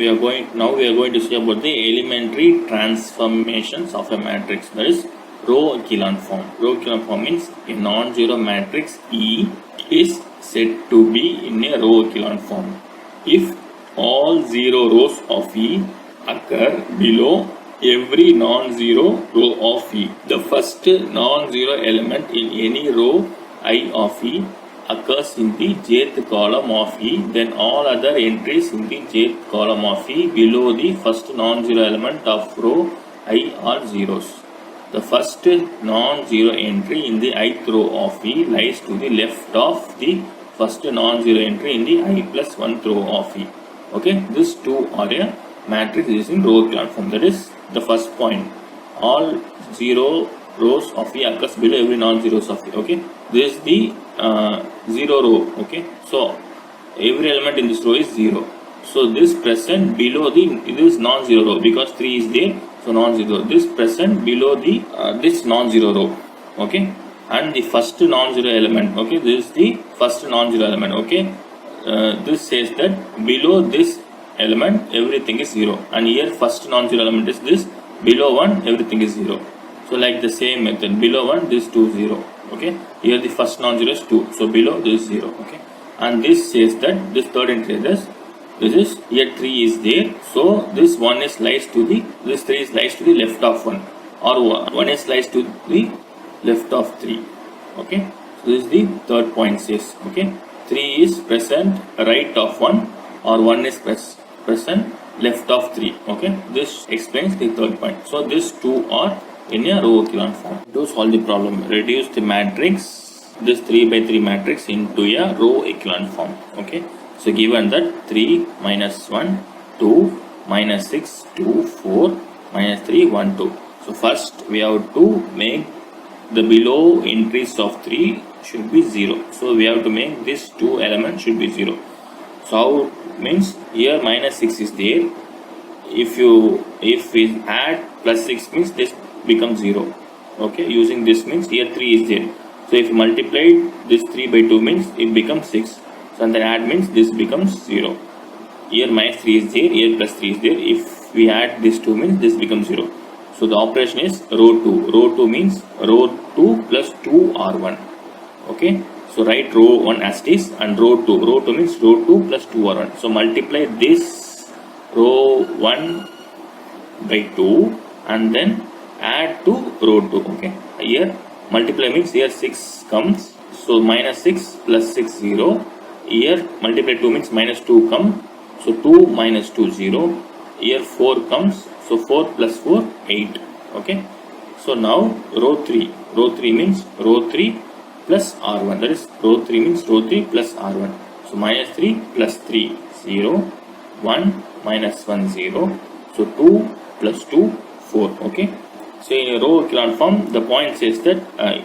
we are going to see about the elementary transformations of a matrix, that is row echelon form. Row echelon form means a non-zero matrix E is said to be in a row echelon form if all zero rows of E occur below every non-zero row of E. The first non-zero element in any row I of E occurs in the jth column of E, then all other entries in the jth column of E below the first non-zero element of row I are zeros. The first non-zero entry in the ith row of E lies to the left of the first non-zero entry in the I plus 1th row of E. Okay, these two are a matrix using row echelon form. That is the first point. All zero rows of E occurs below every non-zeros of E. Okay, this is the zero row. Okay, so every element in this row is 0. So this present below this non-zero row, because 3 is there, so non-zero. This present below the this non-zero row. Okay, and the first non-zero element. Okay, this is the first non-zero element. Okay, this says that below this element everything is 0, and here first non-zero element is this, below 1 everything is 0. So like the same method, below 1 this 2 0. Okay, here the first non-zero is 2, so below this 0. Okay, and this says that this third entry is this is here 3 is there, so this 1 is lies to the, this 3 is lies to the left of 1, or 1 is lies to the left of 3. Okay, so this is the third point says. Okay, 3 is present right of 1, or 1 is present left of 3. Okay, this explains the third point. So these two are in a row echelon form. To solve the problem, reduce the matrix, this 3 by 3 matrix, into a row echelon form. Okay, so given that 3 minus 1 2 minus 6 2 4 minus 3 1 2. So first we have to make the below entries of 3 should be 0. So we have to make this 2 elements should be 0. So how means here minus 6 is there. If we add plus 6 means this becomes 0. Okay, using this means here 3 is there. So if you multiply this 3 by 2 means it becomes 6. So and then add means this becomes 0. Here minus 3 is there, here plus 3 is there. If we add this 2 means this becomes 0. So the operation is row 2. Row 2 means row 2 plus 2 are 1. Okay, so write row 1 as it is, and row 2. Row 2 means row 2 plus 2 are 1. So multiply this row 1 by 2 and then add to row 2. Okay, here multiply means here 6 comes, so minus 6 plus 6 0. Here multiply 2 means minus 2 come, so 2 minus 2 0. Here 4 comes, so 4 plus 4 8. Okay, so now row 3. Row 3 means row 3 plus R1, that is row 3 means row 3 plus R1. So minus 3 plus 3 0, 1 minus 1 0, so 2 plus 2 4. Okay, so in a row echelon form the point says that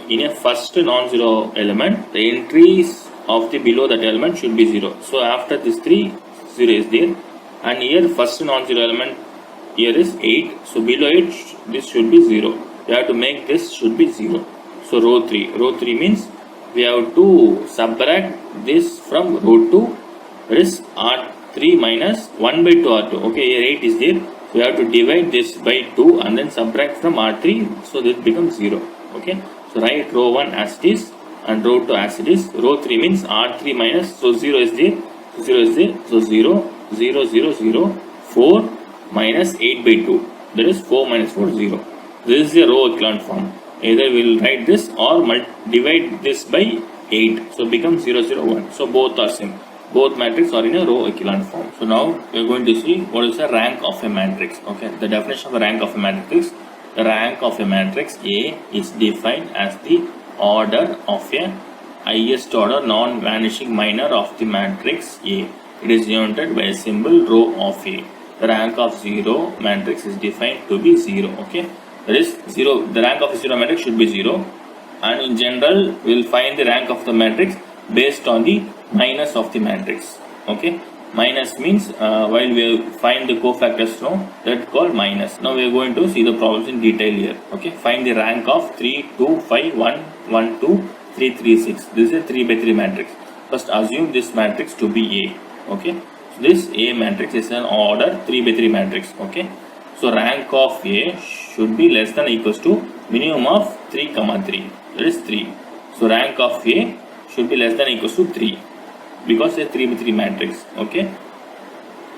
in a first non-zero element the entries of the below that element should be 0. So after this 3 0 is there, and here first non-zero element here is 8, so below it this should be 0. We have to make this should be 0. So row 3. Row 3 means we have to subtract this from row 2, that is R3 minus 1 by 2 R2. Okay, here 8 is there, so we have to divide this by 2 and then subtract from R3, so this becomes 0. Okay, so write row 1 as it is and row 2 as it is. Row 3 means R3 minus, so 0 is there, 0 is there, so 0 0 0 0, 4 minus 8 by 2, that is 4 minus 4 0. This is a row echelon form. Either we will write this or divide this by 8, so becomes 0 0 1. So both are same, both matrices are in a row echelon form. So now we are going to see what is the rank of a matrix. Okay, the definition of the rank of a matrix: the rank of a matrix A is defined as the order of a highest order non-vanishing minor of the matrix A. It is denoted by a symbol row of A. The rank of 0 matrix is defined to be 0. Okay, that is 0. The rank of a 0 matrix should be 0, and in general we will find the rank of the matrix based on the minus of the matrix. Okay, minus means while we find the cofactors now, that called minus. Now we are going to see the problems in detail here. Okay, find the rank of 3 2 5 1 1 2 3 3 6. This is a 3 by 3 matrix. First assume this matrix to be A. Okay, This A matrix is an order 3 by 3 matrix. Okay. So rank of A should be less than or equals to minimum of 3 comma 3. That is 3. So rank of A should be less than or equals to 3 because it's a 3 by 3 matrix. Okay.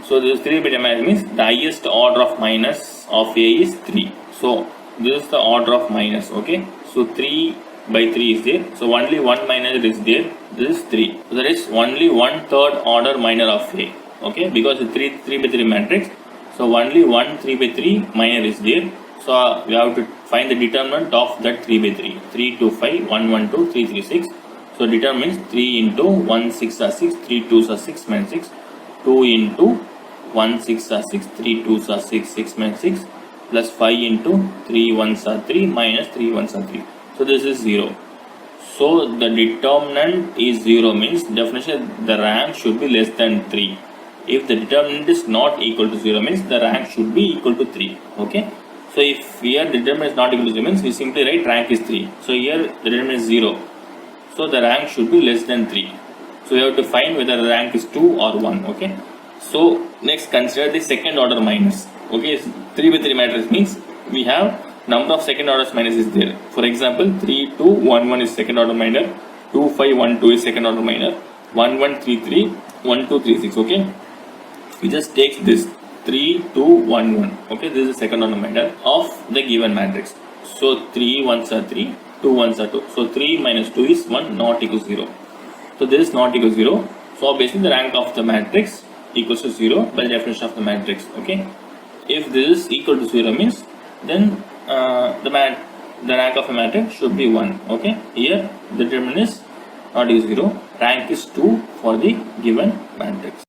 So this 3 by 3 matrix means the highest order of minus of A is 3. So this is the order of minus. Okay. So 3 by 3 is there. So only one minor is there. This is 3. So there is only 1/3 order minor of A. Okay. Because it's 3 by 3 matrix. So only one 3 by 3 minor is there. So we have to find the determinant of that 3 by 3. 3, 2, 5, 1, 1, 2, 3, 3, 6. So determines 3 into 1, 6 are 6, 3 2s are 6, minus 6. 2 into 1, 6 are 6, 3 2s are 6, 6 minus 6. Plus 5 into 3 1s are 3, minus 3 1s are 3. So this is 0. So the determinant is 0 means definition the rank should be less than 3. If the determinant is not equal to 0 means the rank should be equal to 3. Okay. So if here the determinant is not equal to 0 means we simply write rank is 3. So here the determinant is 0. So the rank should be less than 3. So we have to find whether the rank is 2 or 1. Okay. So next consider the second order minus. Okay. 3 by 3 matrix means we have number of second orders minus is there. For example 3 2 1 1 is second order minor. 2 5 1 2 is second order minor. 1 1 3 3 1 2 3 6. Okay. We just take this 3 2 1 1. Okay, this is the second order minor of the given matrix. So 3 1s are 3, 2 1s are 2. So 3 minus 2 is 1, not equals 0. So this is not equals 0. So obviously the rank of the matrix equals to 0 by the definition of the matrix. Okay, if this is equal to 0 means then the rank of a matrix should be 1. Okay, here the determinant is not equal to 0. Rank is 2 for the given matrix.